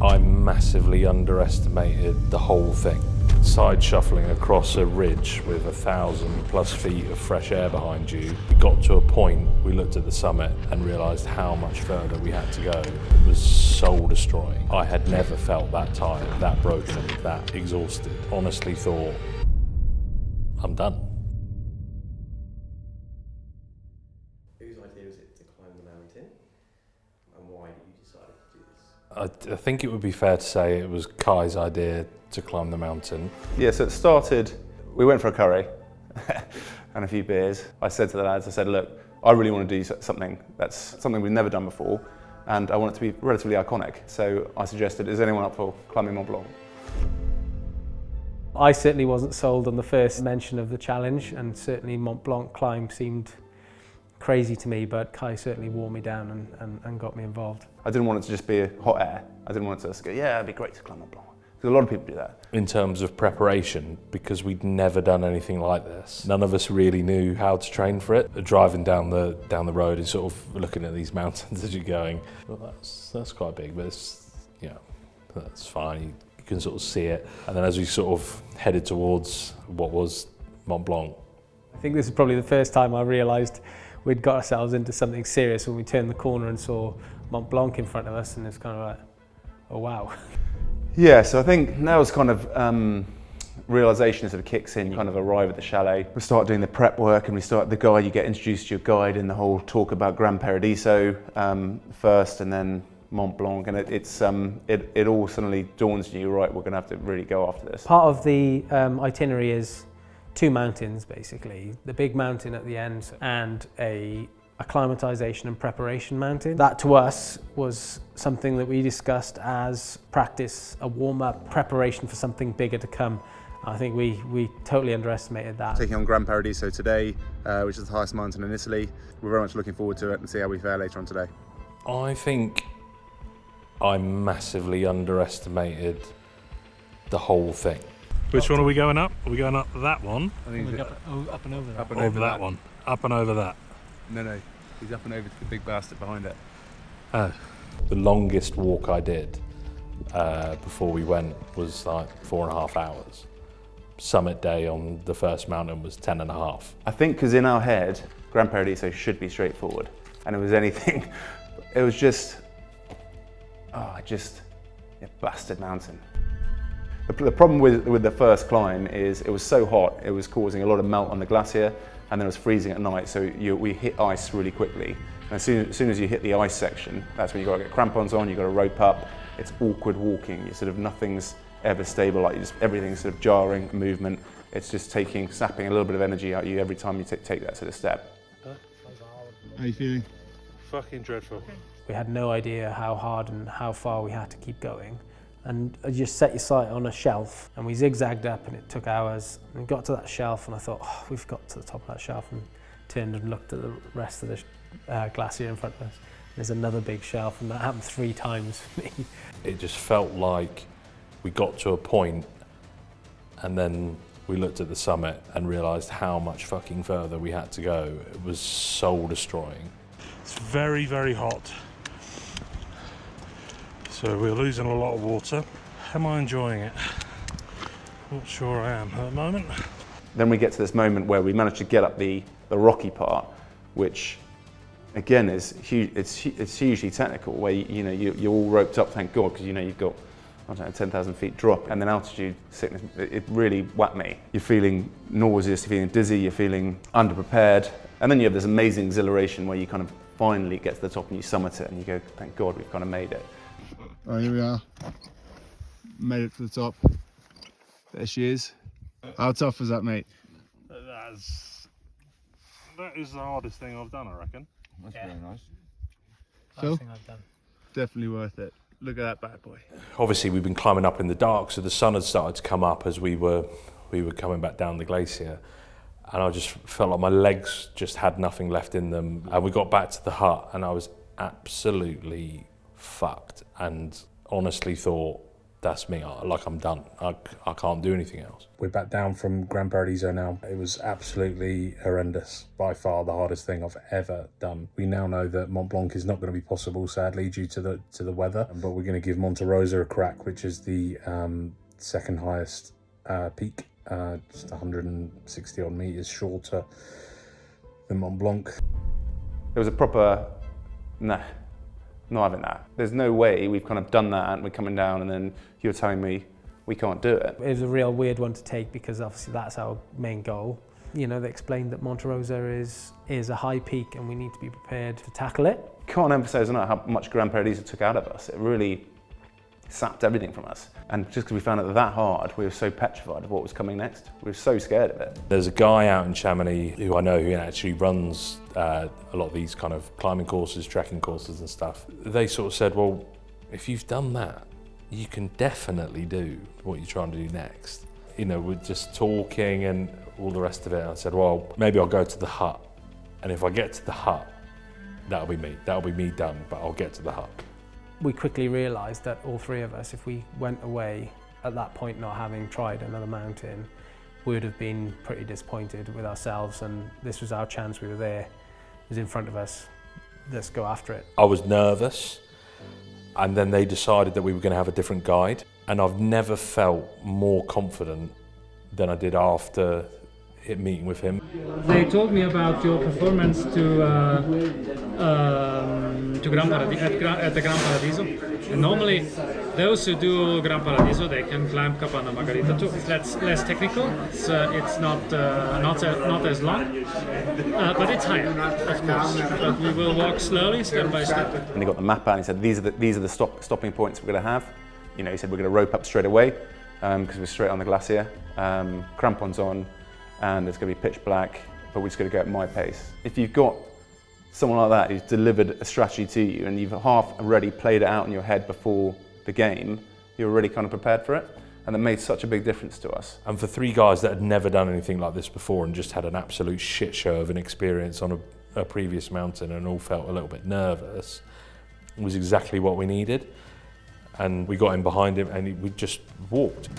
I massively underestimated the whole thing. Side shuffling across a ridge with 1,000+ feet of fresh air behind you. We got to a point, we looked at the summit and realised how much further we had to go. It was soul destroying. I had never felt that tired, that broken, that exhausted. Honestly thought, I'm done. Whose idea was it to climb the mountain, and why did you decide to do this? I think it would be fair to say it was Kai's idea to climb the mountain. Yeah, so it started, we went for a curry and a few beers. I said to the lads, I said, look, I really want to do something that's something we've never done before, and I want it to be relatively iconic. So I suggested, is anyone up for climbing Mont Blanc? I certainly wasn't sold on the first mention of the challenge, and certainly Mont Blanc climb seemed crazy to me, but Kai certainly wore me down and got me involved. I didn't want it to just be a hot air. I didn't want it to just go, yeah, it'd be great to climb Mont Blanc. Because a lot of people do that. In terms of preparation, because we'd never done anything like this, none of us really knew how to train for it. Driving down the road and sort of looking at these mountains as you're going, well, that's quite big, but it's, you know, that's fine. You can sort of see it. And then as we sort of headed towards what was Mont Blanc. I think this is probably the first time I realised we'd got ourselves into something serious when we turned the corner and saw Mont Blanc in front of us, and it's kind of like, oh wow. Yeah, so I think that was kind of realisation sort of kicks in. You kind of arrive at the chalet, we start doing the prep work, and you get introduced to your guide in the whole talk about Gran Paradiso first, and then Mont Blanc, and it all suddenly dawns on you, right, we're going to have to really go after this. Part of the itinerary is 2 mountains basically, the big mountain at the end and a acclimatization and preparation mountain. That to us was something that we discussed as practice, a warm-up, preparation for something bigger to come. I think we totally underestimated that. Taking on Gran Paradiso today, which is the highest mountain in Italy. We're very much looking forward to it and see how we fare later on today. I think I massively underestimated the whole thing. Which one are we going up? Are we going up that one? Up and over that. Up and Over that one. Up and over that. No, he's up and over to the big bastard behind it. Oh. The longest walk I did before we went was like 4.5 hours. Summit day on the first mountain was 10.5. I think because in our head, Gran Paradiso should be straightforward, and it was anything. It was just a bastard mountain. The problem with the first climb is it was so hot, it was causing a lot of melt on the glacier, and then it was freezing at night, so we hit ice really quickly. And as soon as you hit the ice section, that's when you've got to get crampons on, you've got to rope up. It's awkward walking. You sort of, nothing's ever stable, like everything's sort of jarring, movement. It's just sapping a little bit of energy out of you every time you take that sort of step. How are you feeling? Fucking dreadful. We had no idea how hard and how far we had to keep going. And you just set your sight on a shelf, and we zigzagged up, and it took hours. And we got to that shelf, and I thought, oh, we've got to the top of that shelf, and turned and looked at the rest of the glacier in front of us. There's another big shelf, and that happened 3 times for me. It just felt like we got to a point, and then we looked at the summit and realised how much fucking further we had to go. It was soul destroying. It's very, very hot. So we're losing a lot of water. Am I enjoying it? Not sure I am at the moment. Then we get to this moment where we manage to get up the rocky part, which again is huge. It's hugely technical. Where you're all roped up, thank God, because you've got 10,000 feet drop, and then altitude sickness. It really whacked me. You're feeling nauseous, you're feeling dizzy, you're feeling underprepared, and then you have this amazing exhilaration where you kind of finally get to the top and you summit it, and you go, thank God, we've kind of made it. Oh, here we are. Made it to the top. There she is. How tough was that, mate? That is the hardest thing I've done, I reckon. That's very nice. Phil? Thing I've done. Definitely worth it. Look at that bad boy. Obviously we've been climbing up in the dark, so the sun had started to come up as we were coming back down the glacier, and I just felt like my legs just had nothing left in them. And we got back to the hut, and I was absolutely fucked, and honestly thought, that's me. I'm done. I can't do anything else. We're back down from Gran Paradiso now. It was absolutely horrendous. By far the hardest thing I've ever done. We now know that Mont Blanc is not going to be possible, sadly, due to the weather. But we're going to give Monte Rosa a crack, which is the second highest peak, just 160 odd meters shorter than Mont Blanc. It was a proper, nah. Not having that. There's no way we've kind of done that and we're coming down and then you're telling me we can't do it. It was a real weird one to take because obviously that's our main goal. You know, they explained that Monte Rosa is a high peak and we need to be prepared to tackle it. Can't emphasise enough how much Gran Paradiso took out of us. It really sapped everything from us. And just because we found it that hard, we were so petrified of what was coming next. We were so scared of it. There's a guy out in Chamonix who I know who actually runs a lot of these kind of climbing courses, trekking courses and stuff. They sort of said, well, if you've done that, you can definitely do what you're trying to do next. You know, we're just talking and all the rest of it. I said, well, maybe I'll go to the hut. And if I get to the hut, that'll be me. That'll be me done, but I'll get to the hut. We quickly realised that all three of us, if we went away at that point not having tried another mountain, we would have been pretty disappointed with ourselves, and this was our chance. We were there, it was in front of us, let's go after it. I was nervous, and then they decided that we were going to have a different guide, and I've never felt more confident than I did after meeting with him. They told me about your performance at the Gran Paradiso. And normally, those who do Gran Paradiso, they can climb Capanna Margarita too. That's less technical. It's not as long, but it's higher, of course. But we will walk slowly, step by step. And he got the map out and he said, these are the stopping points we're going to have. You know, he said we're going to rope up straight away because we're straight on the glacier, crampons on, and it's going to be pitch black, but we're just going to go at my pace. If you've got someone like that who's delivered a strategy to you and you've half already played it out in your head before the game, you're already kind of prepared for it. And that made such a big difference to us. And for three guys that had never done anything like this before and just had an absolute shit show of an experience on a previous mountain and all felt a little bit nervous, it was exactly what we needed. And we got in behind him and we just walked.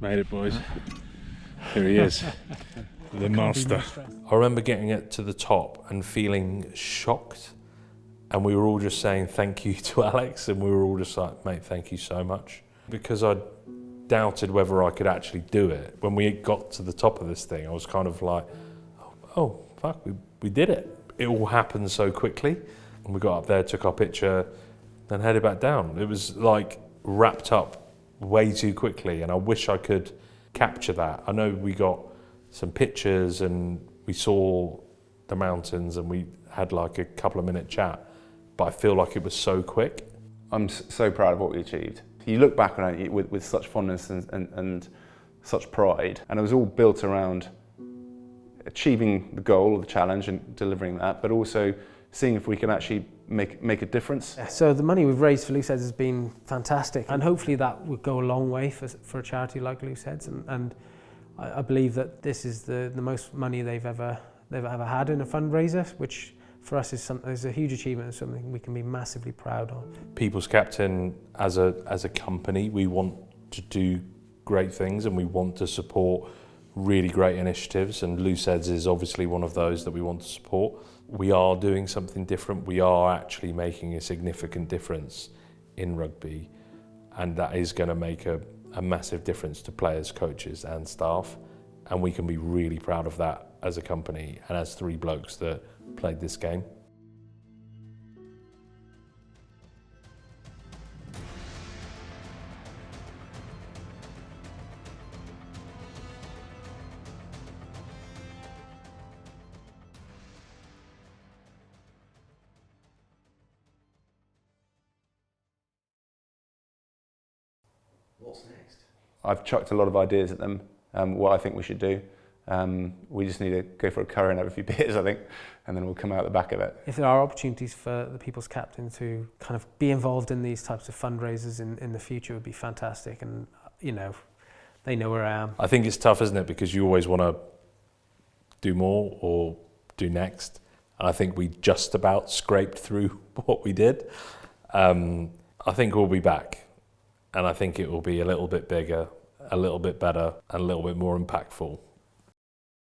Made it, boys. Here he is, the master. I remember getting it to the top and feeling shocked, and we were all just saying thank you to Alex, and we were all just like, mate, thank you so much. Because I doubted whether I could actually do it. When we got to the top of this thing, I was kind of like, oh fuck, we did it. It all happened so quickly. And we got up there, took our picture, then headed back down. It was like wrapped up way too quickly, and I wish I could capture that. I know we got some pictures and we saw the mountains and we had like a couple of minute chat, but I feel like it was so quick. I'm so proud of what we achieved. You look back on it with such fondness and such pride, and it was all built around achieving the goal of the challenge and delivering that, but also seeing if we can actually make a difference. So the money we've raised for LooseHeadz has been fantastic, and hopefully that would go a long way for a charity like LooseHeadz, and I believe that this is the most money they've ever had in a fundraiser, which for us is a huge achievement and something we can be massively proud of. People's Captain, as a company, we want to do great things and we want to support really great initiatives, and LooseHeadz is obviously one of those that we want to support. We are doing something different. We are actually making a significant difference in rugby, and that is going to make a massive difference to players, coaches and staff, and we can be really proud of that as a company and as three blokes that played this game. What's next? I've chucked a lot of ideas at them, what I think we should do. We just need to go for a curry and have a few beers, I think, and then we'll come out the back of it. If there are opportunities for the People's Captain to kind of be involved in these types of fundraisers in the future, it would be fantastic. And, you know, they know where I am. I think it's tough, isn't it? Because you always want to do more or do next. And I think we just about scraped through what we did. I think we'll be back. And I think it will be a little bit bigger, a little bit better, and a little bit more impactful.